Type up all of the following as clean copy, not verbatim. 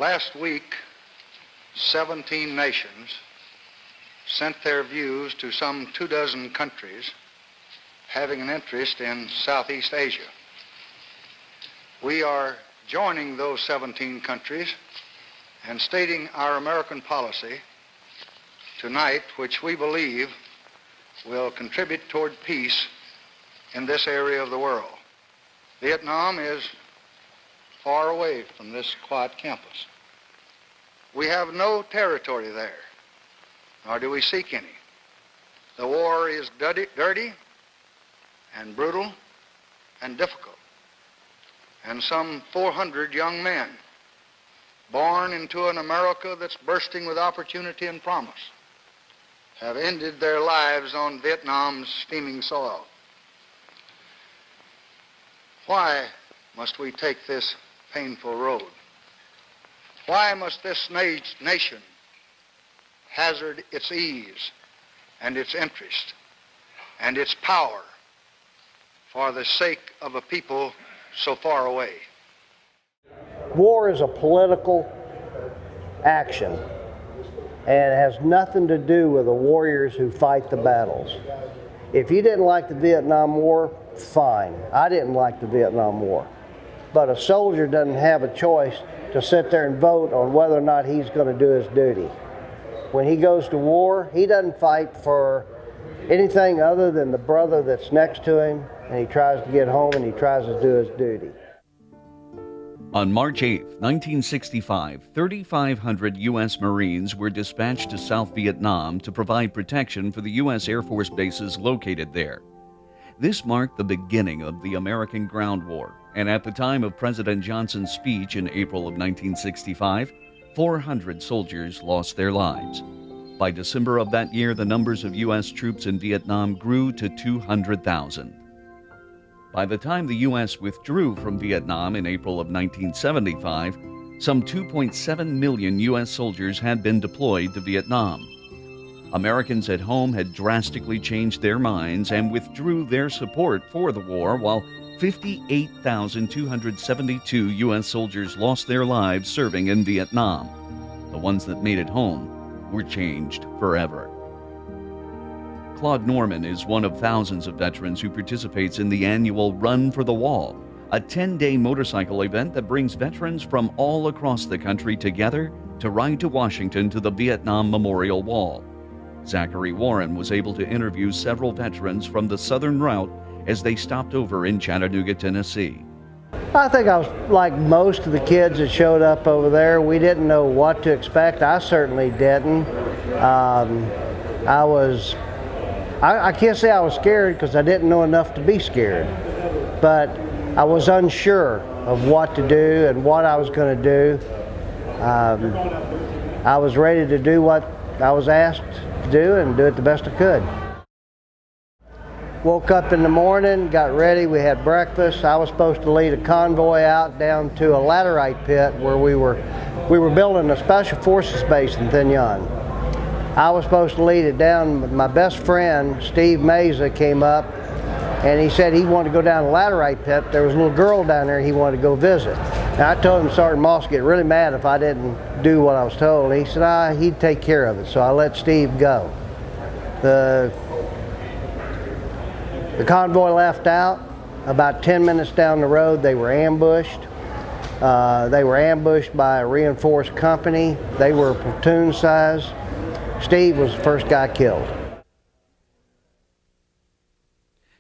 Last week, 17 nations sent their views to some 24 countries having an interest in Southeast Asia. We are joining those 17 countries and stating our American policy tonight, which we believe will contribute toward peace in this area of the world. Vietnam is far away from this quiet campus. We have no territory there, nor do we seek any. The war is dirty and brutal and difficult. And some 400 young men, born into an America that's bursting with opportunity and promise, have ended their lives on Vietnam's steaming soil. Why must we take this painful road? Why must this nation hazard its ease and its interest and its power for the sake of a people so far away? War is a political action, and it has nothing to do with the warriors who fight the battles. If you didn't like the Vietnam War, fine. I didn't like the Vietnam War. But a soldier doesn't have a choice to sit there and vote on whether or not he's going to do his duty. When he goes to war, he doesn't fight for anything other than the brother that's next to him, and he tries to get home and he tries to do his duty. On March 8, 1965, 3,500 U.S. Marines were dispatched to South Vietnam to provide protection for the U.S. Air Force bases located there. This marked the beginning of the American Ground War, and at the time of President Johnson's speech in April of 1965, 400 soldiers lost their lives. By December of that year, the numbers of U.S. troops in Vietnam grew to 200,000. By the time the U.S. withdrew from Vietnam in April of 1975, some 2.7 million U.S. soldiers had been deployed to Vietnam. Americans at home had drastically changed their minds and withdrew their support for the war, while 58,272 U.S. soldiers lost their lives serving in Vietnam. The ones that made it home were changed forever. Claude Norman is one of thousands of veterans who participates in the annual Run for the Wall, a 10-day motorcycle event that brings veterans from all across the country together to ride to Washington to the Vietnam Memorial Wall. Zachary Warren was able to interview several veterans from the southern route as they stopped over in Chattanooga, Tennessee. I think I was like most of the kids that showed up over there. We didn't know what to expect. I certainly didn't. I can't say I was scared because I didn't know enough to be scared, but I was unsure of what to do and what I was going to do. I was ready to do what I was asked to do and do it the best I could. Woke up in the morning, got ready, we had breakfast. I was supposed to lead a convoy out down to a laterite pit where we were building a special forces base in Thin Yan. I was supposed to lead it down. My best friend, Steve Mesa, came up and he said he wanted to go down the laterite pit. There was a little girl down there he wanted to go visit. And I told him Sergeant Moss would get really mad if I didn't do what I was told. He said he'd take care of it, so I let Steve go. The convoy left out. About 10 minutes down the road, they were ambushed. They were ambushed by a reinforced company. They were platoon size. Steve was the first guy killed.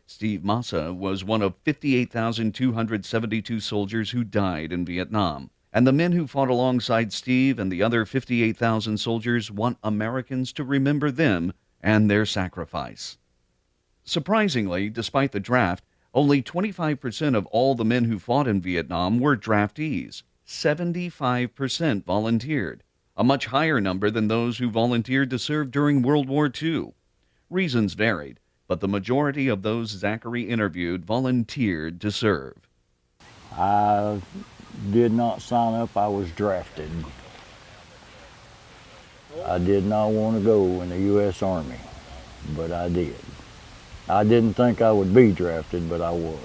Steve Massa was one of 58,272 soldiers who died in Vietnam. And the men who fought alongside Steve and the other 58,000 soldiers want Americans to remember them and their sacrifice. Surprisingly, despite the draft, only 25% of all the men who fought in Vietnam were draftees. 75% volunteered, a much higher number than those who volunteered to serve during World War II. Reasons varied, but the majority of those Zachary interviewed volunteered to serve. I did not sign up, I was drafted. I did not want to go in the U.S. Army, but I did. I didn't think I would be drafted, but I was.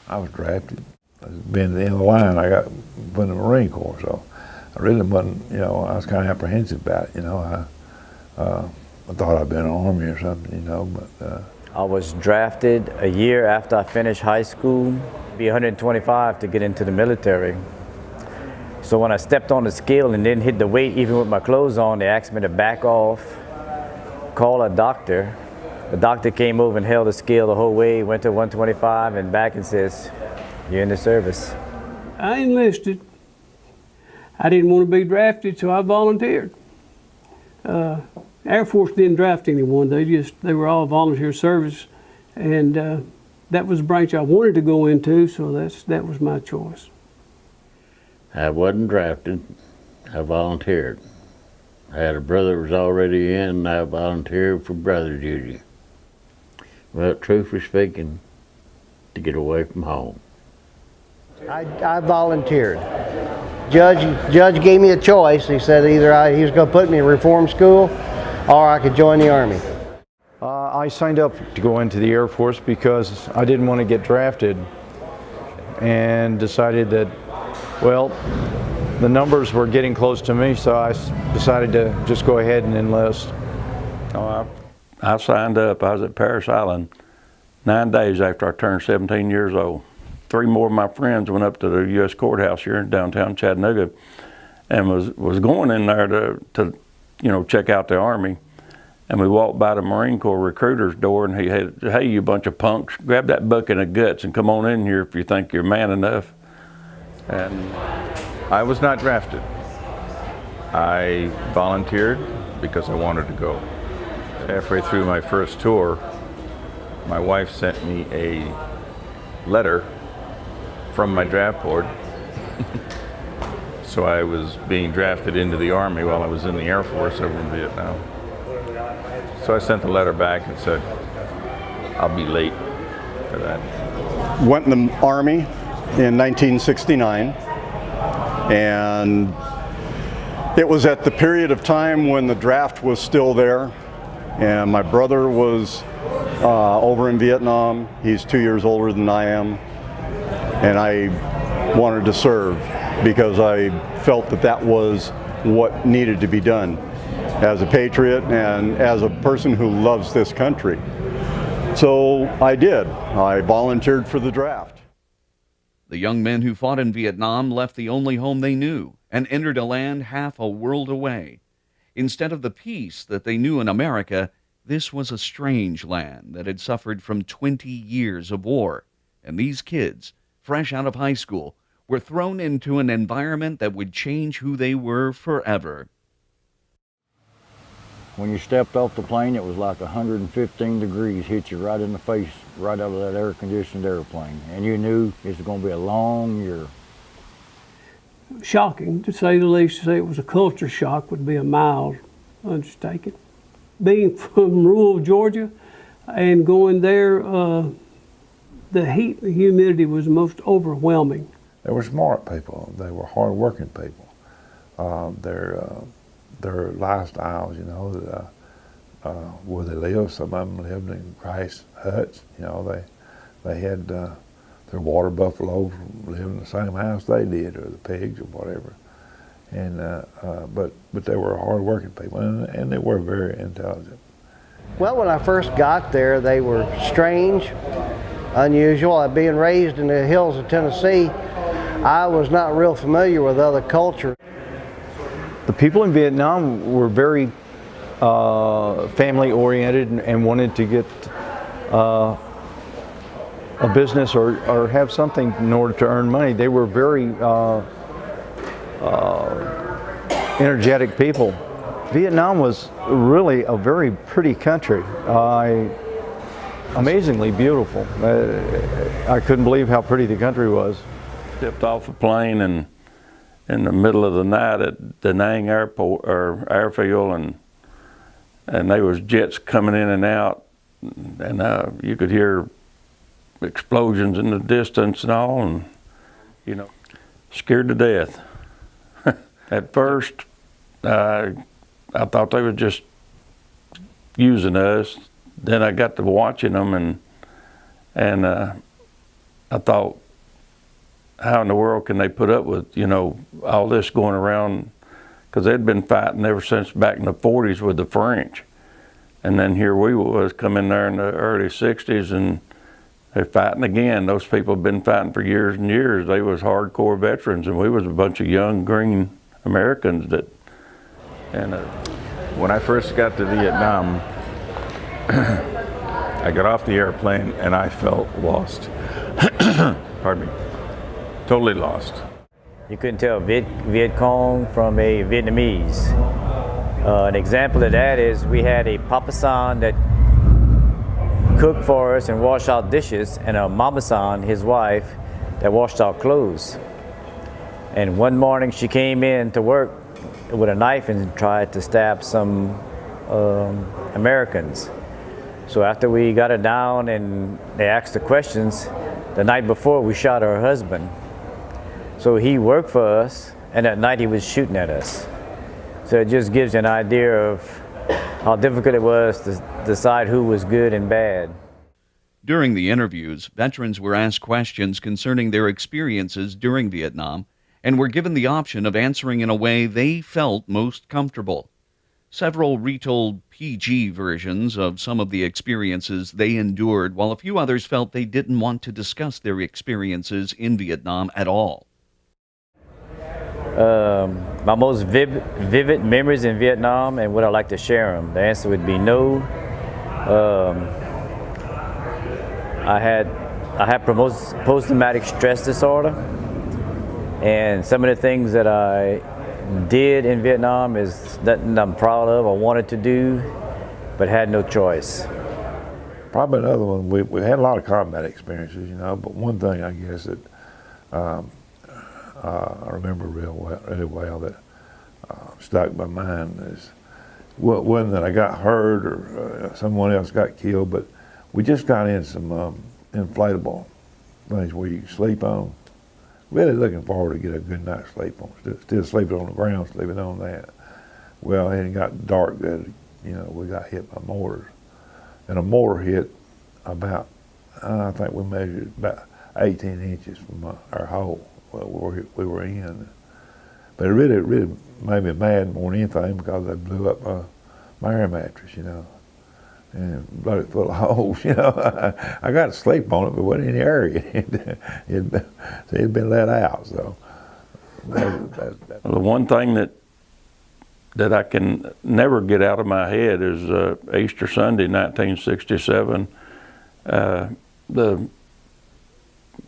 I was drafted. I've been in the line. I got put in the Marine Corps, so I really wasn't, you know, I was kind of apprehensive about it, you know. I thought I'd been in the Army or something, you know, but. I was drafted a year after I finished high school, be 125 to get into the military. So when I stepped on the scale and didn't hit the weight, even with my clothes on, they asked me to back off, call a doctor. The doctor came over and held the scale the whole way, went to 125 and back and says, "You're in the service." I enlisted. I didn't want to be drafted, so I volunteered. Air Force didn't draft anyone. They were all volunteer service, and that was the branch I wanted to go into, so that was my choice. I wasn't drafted. I volunteered. I had a brother that was already in, and I volunteered for brother duty. Well, truthfully speaking, to get away from home. I volunteered. Judge gave me a choice. He said either he was going to put me in reform school or I could join the Army. I signed up to go into the Air Force because I didn't want to get drafted, and decided that, well, the numbers were getting close to me, so I decided to just go ahead and enlist. I signed up. I was at Parris Island 9 days after I turned 17 years old. 3 more of my friends went up to the U.S. courthouse here in downtown Chattanooga and was going in there to you know, check out the Army. And we walked by the Marine Corps recruiter's door, and he had, "Hey, you bunch of punks, grab that bucket of guts and come on in here if you think you're man enough." And I was not drafted. I volunteered because I wanted to go. Halfway through my first tour, my wife sent me a letter from my draft board. So I was being drafted into the Army while I was in the Air Force over in Vietnam. So I sent the letter back and said, I'll be late for that. Went in the Army in 1969, and it was at the period of time when the draft was still there, and my brother was over in Vietnam. He's 2 years older than I am, and I wanted to serve because I felt that that was what needed to be done as a patriot and as a person who loves this country. So I did. I volunteered for the draft. The young men who fought in Vietnam left the only home they knew and entered a land half a world away. Instead of the peace that they knew in America, this was a strange land that had suffered from 20 years of war. And these kids, fresh out of high school, were thrown into an environment that would change who they were forever. When you stepped off the plane, it was like 115 degrees hit you right in the face, right out of that air-conditioned airplane. And you knew it was going to be a long year. Shocking, to say the least. To say it was a culture shock would be a mild undertaking. Being from rural Georgia and going there, the heat and humidity was the most overwhelming. They were smart people. They were hard-working people. Their lifestyles, you know, where they lived. Some of them lived in grass huts. You know, they had their water buffaloes lived in the same house they did, or the pigs or whatever. And but they were hard-working people, and they were very intelligent. Well, when I first got there, they were strange, unusual. Being raised in the hills of Tennessee, I was not real familiar with other culture. The people in Vietnam were very family-oriented and wanted to get a business or have something in order to earn money. They were very energetic people. Vietnam was really a very pretty country. Amazingly beautiful. I couldn't believe how pretty the country was. Stepped off a plane and in the middle of the night at Da Nang Airport or airfield, and there was jets coming in and out, and you could hear explosions in the distance and all, and you know, scared to death. At first, I thought they were just using us. Then I got to watching them, and I thought, how in the world can they put up with, you know, all this going around because they'd been fighting ever since back in the 40s with the French. And then here we was coming there in the early 60s, and they're fighting again. Those people have been fighting for years and years. They was hardcore veterans, and we was a bunch of young green Americans that, and when I first got to Vietnam, I got off the airplane and I felt lost. Pardon me. Totally lost. You couldn't tell Viet Cong from a Vietnamese. An example of that is we had a Papa San that cooked for us and washed our dishes, and a Mama San, his wife, that washed our clothes. And one morning she came in to work with a knife and tried to stab some Americans. So after we got her down and they asked the questions, the night before we shot her husband. So he worked for us, and at night he was shooting at us. So it just gives you an idea of how difficult it was to decide who was good and bad. During the interviews, veterans were asked questions concerning their experiences during Vietnam and were given the option of answering in a way they felt most comfortable. Several retold PG versions of some of the experiences they endured, while a few others felt they didn't want to discuss their experiences in Vietnam at all. My most vivid memories in Vietnam, and would I like to share them? The answer would be no. I had post-traumatic stress disorder, and some of the things that I did in Vietnam is nothing I'm proud of or wanted to do, but had no choice. Probably another one, we had a lot of combat experiences, you know, but one thing I guess that I remember really well that stuck in my mind is, wasn't that I got hurt or someone else got killed, but we just got in some inflatable things where you can sleep on. Really looking forward to get a good night's sleep on. Still sleeping on the ground, sleeping on that. Well, it got dark good, you know, we got hit by mortars. And a mortar hit about, I think we measured about 18 inches from our hole where we were in. But it really made me mad more than anything because they blew up my air mattress, you know, and blew it full of holes, you know. I got to sleep on it, but wasn't in the area. It had been let out, so. The one thing that I can never get out of my head is Easter Sunday, 1967. The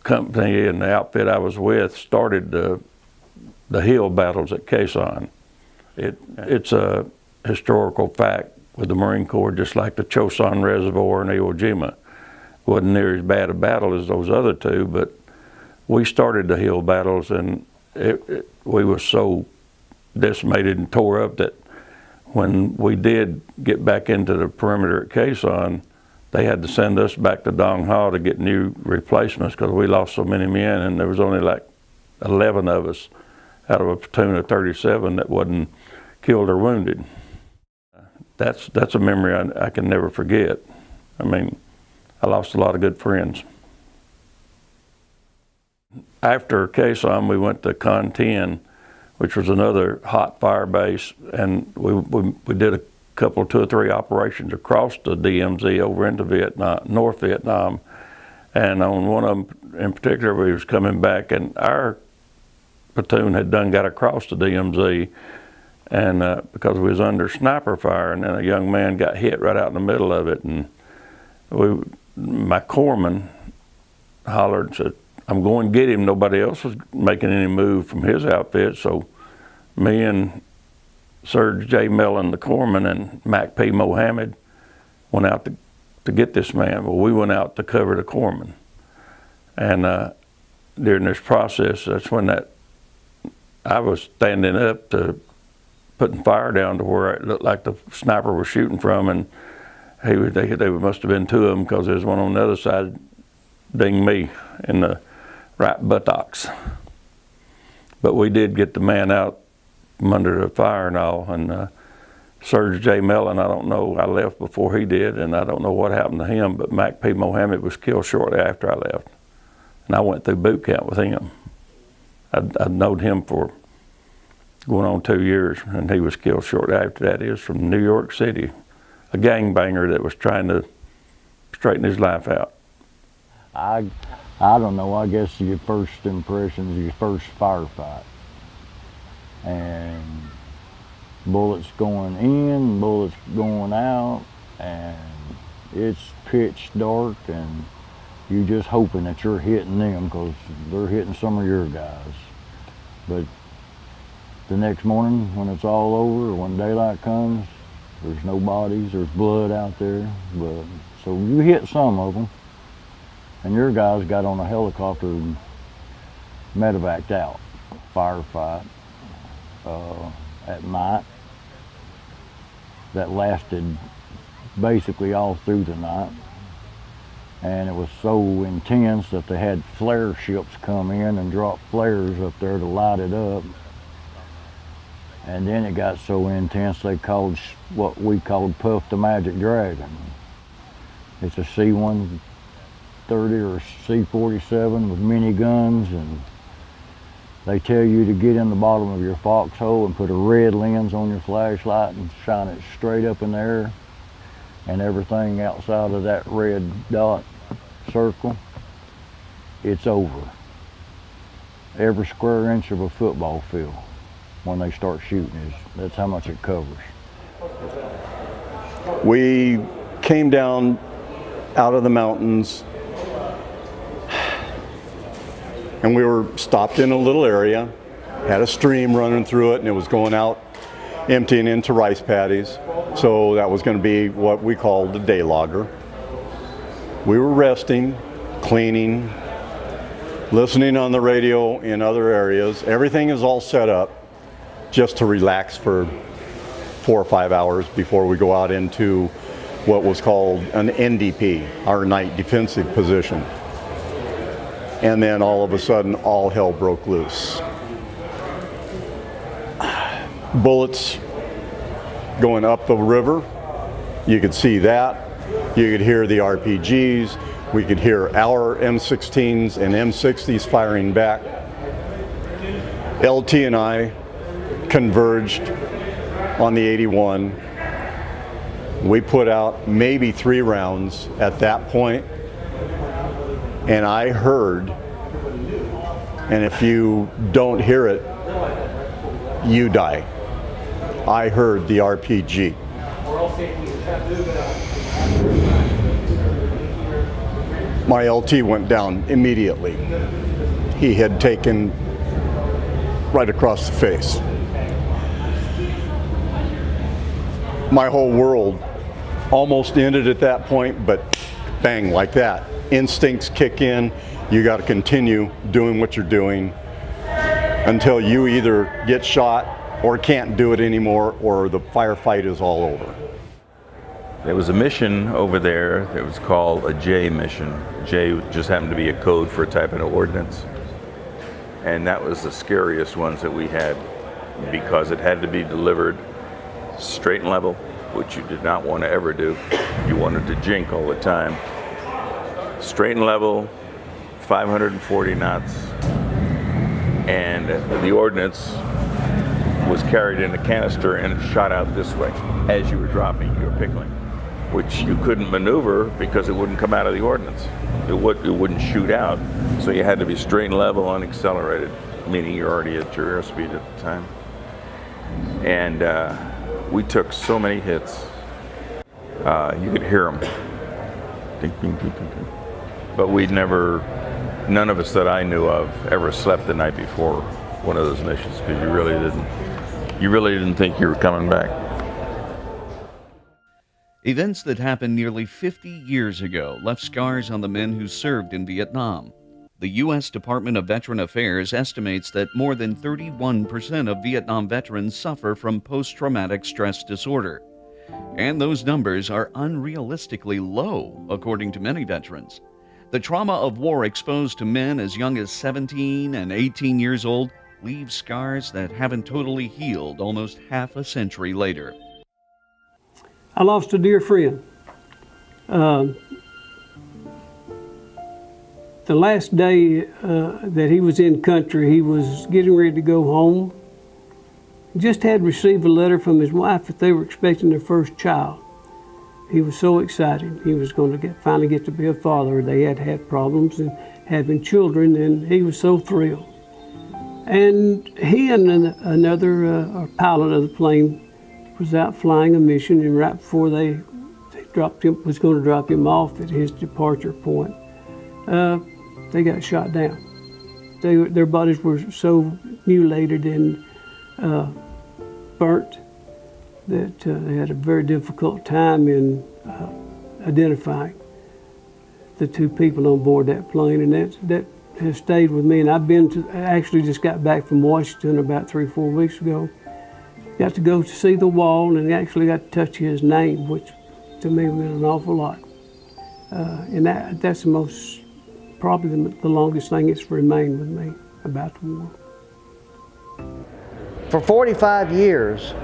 company and the outfit I was with started the hill battles at Khe Sanh. It's a historical fact with the Marine Corps, just like the Chosin Reservoir and Iwo Jima. Wasn't near as bad a battle as those other two, but we started the hill battles, and we were so decimated and tore up that when we did get back into the perimeter at Khe Sanh, they had to send us back to Dong Ha to get new replacements because we lost so many men, and there was only like 11 of us out of a platoon of 37 that wasn't killed or wounded. That's a memory I can never forget. I mean, I lost a lot of good friends. After Khe Sanh, we went to Con Tin, which was another hot fire base, and we did a couple, 2 or 3 operations across the DMZ over into Vietnam, North Vietnam, and on one of them in particular, we was coming back, and our platoon had got across the DMZ, and because we was under sniper fire, and then a young man got hit right out in the middle of it, and my corpsman hollered and said, "I'm going to get him." Nobody else was making any move from his outfit, so me and Serge J. Mellon, the corpsman, and Mac P. Mohammed went out to get this man. Well, we went out to cover the corpsman. And during this process, that's when I was standing up to putting fire down to where it looked like the sniper was shooting from, and they must have been 2 of them because there was one on the other side dinged me in the right buttocks. But we did get the man out from under the fire and all, and Serge J. Mellon, I don't know, I left before he did, and I don't know what happened to him, but Mac P. Mohammed was killed shortly after I left. And I went through boot camp with him. I'd known him for going on 2 years, and he was killed shortly after that. He was from New York City, a gangbanger that was trying to straighten his life out. I don't know, I guess your first impressions, your first firefight. And bullets going in, bullets going out, and it's pitch dark, and you're just hoping that you're hitting them because they're hitting some of your guys. But the next morning when it's all over, or when daylight comes, there's no bodies, there's blood out there. But so you hit some of them, and your guys got on a helicopter and medevaced out. Firefight at night that lasted basically all through the night. And it was so intense that they had flare ships come in and drop flares up there to light it up. And then it got so intense they called what we called Puff the Magic Dragon. It's a C-130 or C-47 with mini guns, and they tell you to get in the bottom of your foxhole and put a red lens on your flashlight and shine it straight up in the air, and everything outside of that red dot circle, it's over. Every square inch of a football field when they start shooting, that's how much it covers. We came down out of the mountains, and we were stopped in a little area, had a stream running through it, and it was going out, emptying into rice paddies. So that was going to be what we called a day logger. We were resting, cleaning, listening on the radio in other areas. Everything is all set up just to relax for 4 or 5 hours before we go out into what was called an NDP, our night defensive position. And then all of a sudden, all hell broke loose. Bullets going up the river, you could see that. You could hear the RPGs. We could hear our M16s and M60s firing back. LT and I converged on the 81. We put out maybe 3 rounds at that point. And I heard, and if you don't hear it, you die. I heard the RPG. My LT went down immediately. He had taken right across the face. My whole world almost ended at that point, but bang, like that. Instincts kick in. You got to continue doing what you're doing until you either get shot or can't do it anymore, or the firefight is all over. There was a mission over there that was called a J mission. J just happened to be a code for a type of ordnance. And that was the scariest ones that we had, because it had to be delivered straight and level, which you did not want to ever do. You wanted to jink all the time. Straight and level, 540 knots, and the ordnance was carried in a canister and it shot out this way as you were dropping, you were pickling, which you couldn't maneuver because it wouldn't come out of the ordnance. It wouldn't shoot out, so you had to be straight and level unaccelerated, meaning you're already at your airspeed at the time. And we took so many hits, you could hear them. Ding, ding, ding, ding, ding. But none of us that I knew of ever slept the night before one of those missions, because you really didn't think you were coming back. Events that happened nearly 50 years ago left scars on the men who served in Vietnam. The U.S. Department of Veteran Affairs estimates that more than 31% of Vietnam veterans suffer from post-traumatic stress disorder. And those numbers are unrealistically low, according to many veterans. The trauma of war exposed to men as young as 17 and 18 years old leaves scars that haven't totally healed almost half a century later. I lost a dear friend. The last day that he was in country, he was getting ready to go home, Just had received a letter from his wife that they were expecting their first child. He was so excited. He was going to finally get to be a father. They had had problems in having children, and he was so thrilled. And he and another pilot of the plane was out flying a mission, and right before they was going to drop him off at his departure point, they got shot down. Their bodies were so mutilated and burnt that they had a very difficult time in identifying the two people on board that plane, and that has stayed with me. And I actually just got back from Washington about 3 or 4 weeks ago. Got to go to see the wall and actually got to touch his name, which to me meant an awful lot. And that's probably the longest thing that's remained with me about the war. For 45 years,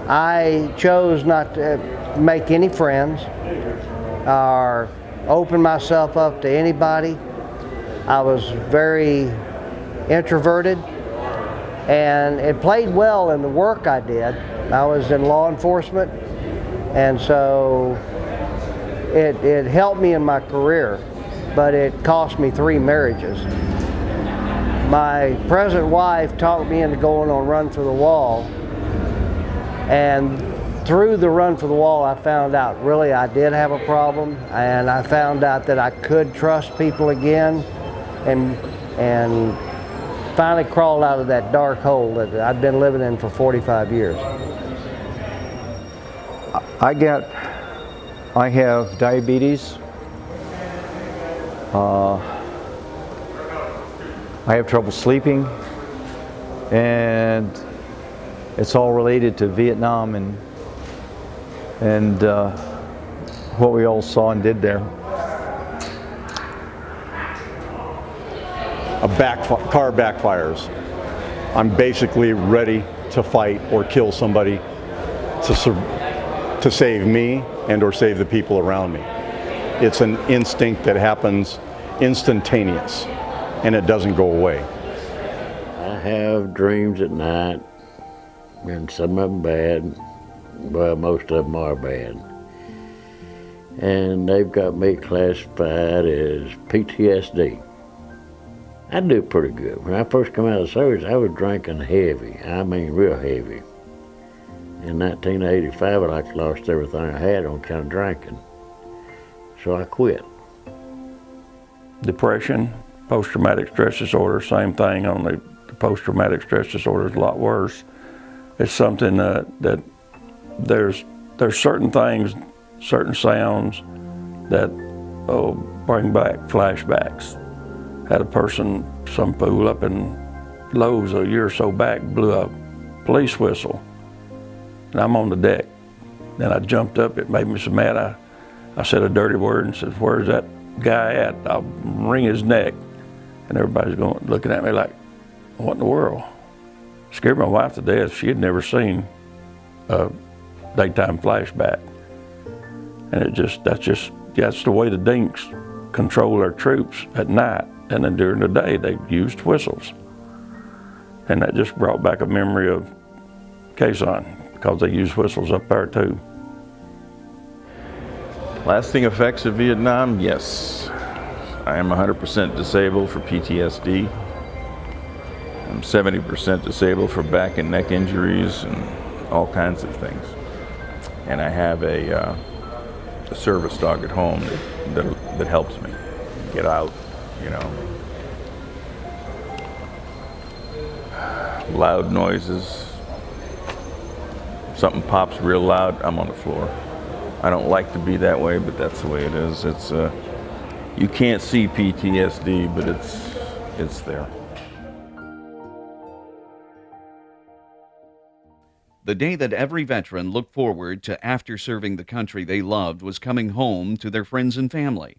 I chose not to make any friends or open myself up to anybody. I was very introverted, and it played well in the work I did. I was in law enforcement, and so it helped me in my career, but it cost me 3 marriages. My present wife talked me into going on Run for the Wall, and through the Run for the Wall I found out really I did have a problem, and I found out that I could trust people again, and finally crawled out of that dark hole that I'd been living in for 45 years. I have diabetes. I have trouble sleeping, and it's all related to Vietnam and what we all saw and did there. Car backfires. I'm basically ready to fight or kill somebody to save me and or save the people around me. It's an instinct that happens instantaneous, and it doesn't go away. I have dreams at night, and some of them bad. Well, most of them are bad. And they've got me classified as PTSD. I do pretty good. When I first come out of the service, I was drinking heavy. I mean real heavy. In 1985, I like lost everything I had on account of drinking. So I quit. Depression, post-traumatic stress disorder, same thing, only the post-traumatic stress disorder is a lot worse. It's something that there's certain things, certain sounds that bring back flashbacks. Had a person, some fool up in Lowe's a year or so back, blew a police whistle, and I'm on the deck. Then I jumped up, it made me so mad, I said a dirty word and said, "Where's that guy at? I'll wring his neck." And everybody's looking at me like, what in the world? Scared my wife to death. She had never seen a daytime flashback. And that's the way the Dinks control their troops at night. And then during the day, they used whistles. And that just brought back a memory of Quezon, because they used whistles up there too. Lasting effects of Vietnam, yes. I am 100% disabled for PTSD. I'm 70% disabled for back and neck injuries and all kinds of things. And I have a service dog at home that helps me get out, you know. Loud noises. Something pops real loud, I'm on the floor. I don't like to be that way, but that's the way it is. It's you can't see PTSD, but it's there. The day that every veteran looked forward to after serving the country they loved was coming home to their friends and family.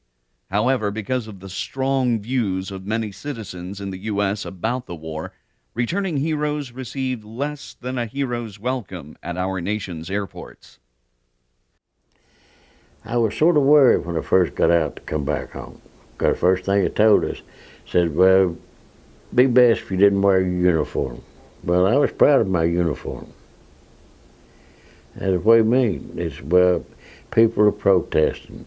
However, because of the strong views of many citizens in the U.S. about the war, returning heroes received less than a hero's welcome at our nation's airports. I was sort of worried when I first got out to come back home. Because the first thing it told us said, well, be best if you didn't wear your uniform. Well, I was proud of my uniform. That's what I mean. It's, well, people are protesting,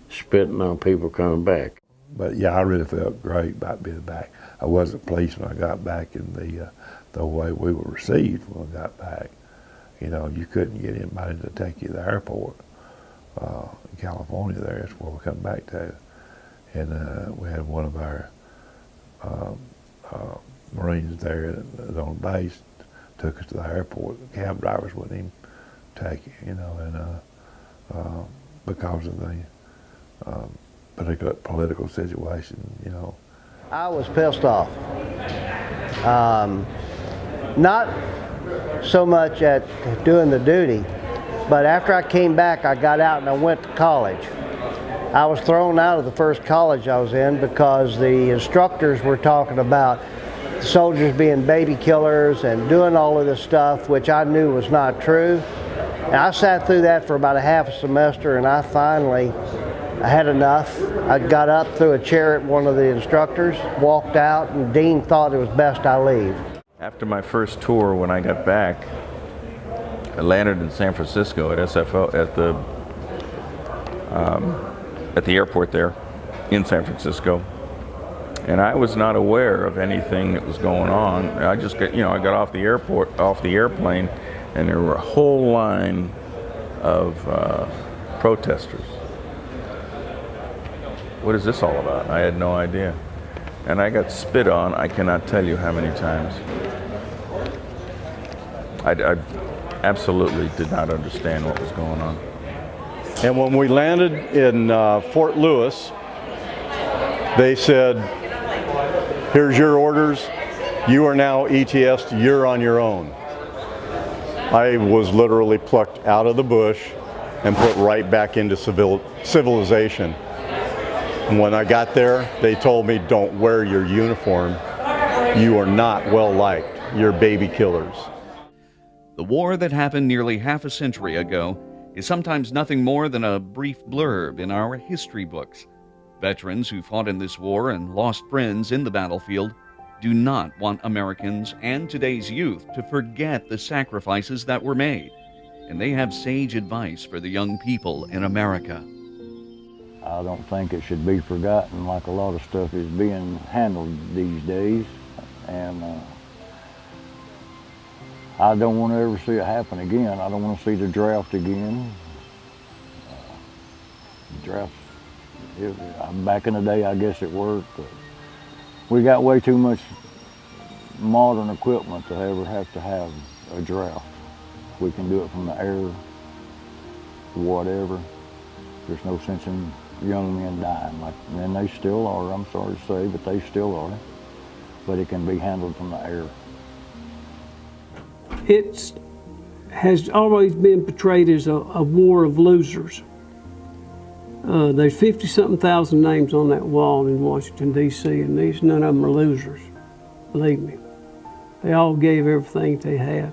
spitting on people coming back. But yeah, I really felt great about being back. I wasn't pleased when I got back in the way we were received when I got back. You know, you couldn't get anybody to take you to the airport in California there. That's where we come back to. And we had one of our Marines there that was on base, took us to the airport. The cab drivers wouldn't even take it, you know, and because of the particular political situation, you know. I was pissed off. Not so much at doing the duty, but after I came back, I got out and I went to college. I was thrown out of the first college I was in because the instructors were talking about soldiers being baby killers and doing all of this stuff, which I knew was not true. And I sat through that for about a half a semester, and I had enough. I got up, threw a chair at one of the instructors, walked out, and Dean thought it was best I leave. After my first tour, when I got back, I landed in San Francisco at SFO at the airport there in San Francisco, and I was not aware of anything that was going on. I just got, I got off the airplane, and there were a whole line of protesters. What is this all about? I had no idea. And I got spit on, I cannot tell you how many times. I absolutely did not understand what was going on. And when we landed in Fort Lewis, they said, here's your orders. You are now ETS, you're on your own. I was literally plucked out of the bush and put right back into civilization. And when I got there, they told me, don't wear your uniform. You are not well liked. You're baby killers. The war that happened nearly half a century ago is sometimes nothing more than a brief blurb in our history books. Veterans who fought in this war and lost friends in the battlefield do not want Americans and today's youth to forget the sacrifices that were made, and they have sage advice for the young people in America. I don't think it should be forgotten like a lot of stuff is being handled these days, and I don't want to ever see it happen again. I don't want to see the draft again. Draft, back in the day, I guess it worked, but we got way too much modern equipment to ever have to have a draft. We can do it from the air, whatever. There's no sense in young men dying, and they still are, I'm sorry to say, but they still are. But it can be handled from the air. It has always been portrayed as a war of losers. There's 50-something thousand names on that wall in Washington, D.C., and none of them are losers, believe me. They all gave everything they had.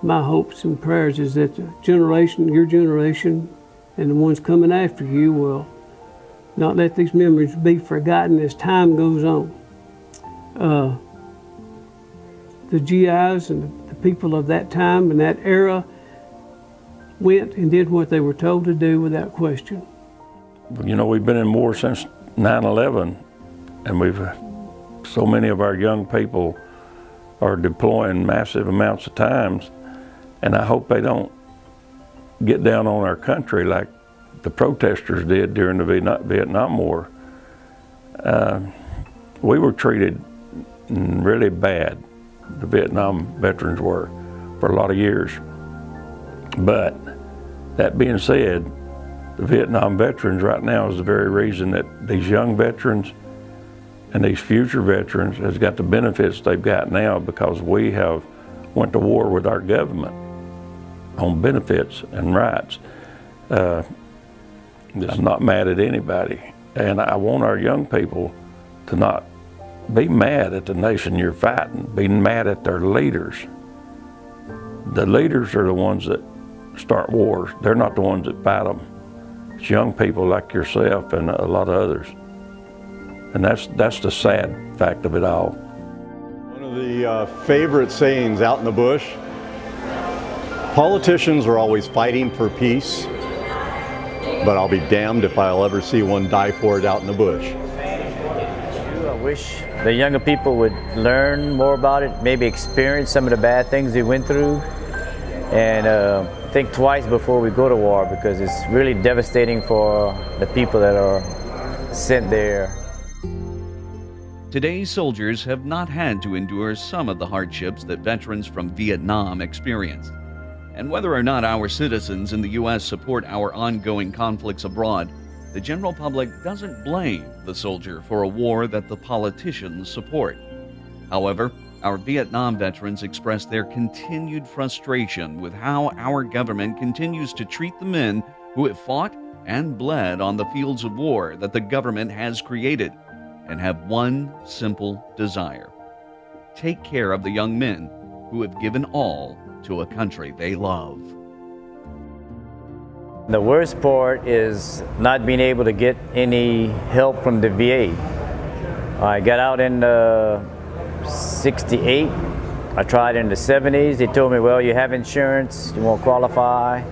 My hopes and prayers is that the generation, your generation, and the ones coming after you will not let these memories be forgotten as time goes on. The GIs and the people of that time and that era went and did what they were told to do without question. You know, we've been in war since 9/11, and so many of our young people are deploying massive amounts of times, and I hope they don't get down on our country like the protesters did during the Vietnam War. We were treated really bad, the Vietnam veterans were, for a lot of years. But that being said, the Vietnam veterans right now is the very reason that these young veterans and these future veterans has got the benefits they've got now, because we have went to war with our government on benefits and rights. I'm not mad at anybody, and I want our young people to not be mad at the nation you're fighting, be mad at their leaders. The leaders are the ones that start wars. They're not the ones that fight them. It's young people like yourself and a lot of others. And that's the sad fact of it all. One of the favorite sayings out in the bush. Politicians are always fighting for peace, but I'll be damned if I'll ever see one die for it out in the bush. I wish the younger people would learn more about it, maybe experience some of the bad things they went through, and think twice before we go to war, because it's really devastating for the people that are sent there. Today's soldiers have not had to endure some of the hardships that veterans from Vietnam experienced. And whether or not our citizens in the U.S. support our ongoing conflicts abroad, the general public doesn't blame the soldier for a war that the politicians support. However, our Vietnam veterans express their continued frustration with how our government continues to treat the men who have fought and bled on the fields of war that the government has created, and have one simple desire: take care of the young men who have given all to a country they love. The worst part is not being able to get any help from the VA. I got out in 68. I tried in the 70s. They told me, well, you have insurance, you won't qualify.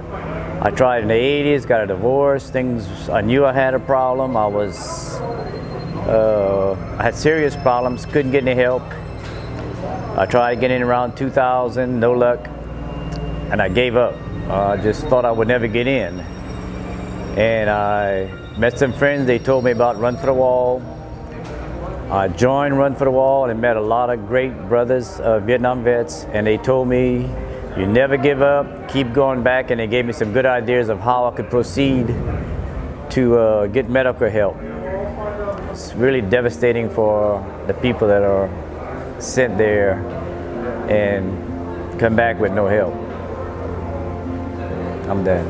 I tried in the 80s, got a divorce. I knew I had a problem. I had serious problems, couldn't get any help. I tried getting in around 2000, no luck, and I gave up. I just thought I would never get in. And I met some friends. They told me about Run for the Wall. I joined Run for the Wall and met a lot of great brothers, Vietnam vets, and they told me, you never give up, keep going back, and they gave me some good ideas of how I could proceed to get medical help. It's really devastating for the people that are sent there and come back with no help. I'm done.